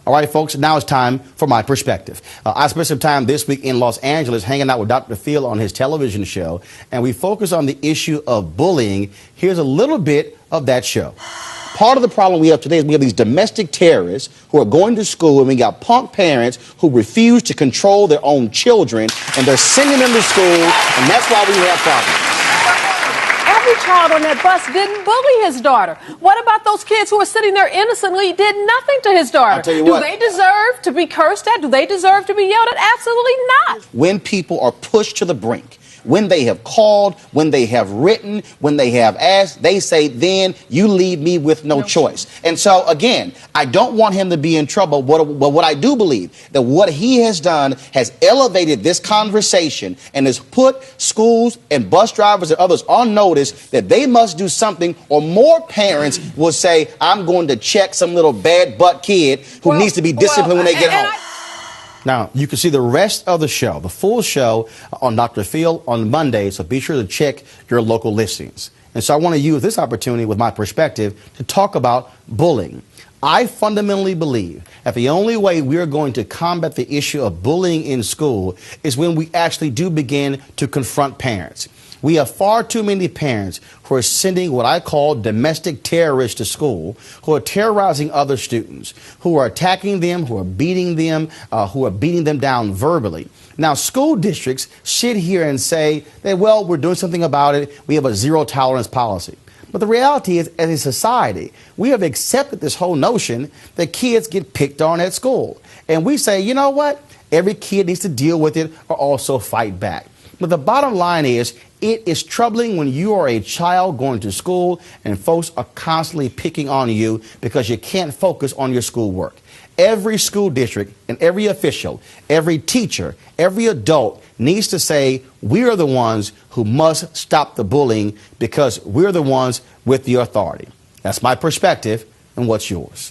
All right, folks, now it's time for my perspective. I spent some time this week in Los Angeles hanging out with Dr. Phil on his television show, and we focused on the issue of bullying. Here's a little bit of that show. Part of the problem we have today is we have these domestic terrorists who are going to school, and we got punk parents who refuse to control their own children, and they're sending them to school, and that's why we have problems. Every child on that bus didn't bully his daughter. What about those kids who are sitting there innocently, did nothing to his daughter? I'll tell you what. Do they deserve to be cursed at? Do they deserve to be yelled at? Absolutely not. When people are pushed to the brink, when they have called, when they have written, when they have asked, they say, then you leave me with no choice. And so, again, I don't want him to be in trouble, but what I do believe that what he has done has elevated this conversation and has put schools and bus drivers and others on notice that they must do something, or more parents will say, I'm going to check some little bad butt kid who needs to be disciplined when they get home. Now, you can see the rest of the show, the full show, on Dr. Phil on Monday, so be sure to check your local listings. And so I want to use this opportunity with my perspective to talk about bullying. I fundamentally believe that the only way we're going to combat the issue of bullying in school is when we actually do begin to confront parents. We have far too many parents who are sending what I call domestic terrorists to school, who are terrorizing other students, who are attacking them, who are beating them down verbally. Now, school districts sit here and say that, well, we're doing something about it. We have a zero tolerance policy. But the reality is, as a society, we have accepted this whole notion that kids get picked on at school. And we say, you know what? Every kid needs to deal with it or also fight back. But the bottom line is, it is troubling when you are a child going to school and folks are constantly picking on you because you can't focus on your schoolwork. Every school district and every official, every teacher, every adult needs to say, we are the ones who must stop the bullying because we're the ones with the authority. That's my perspective, and what's yours?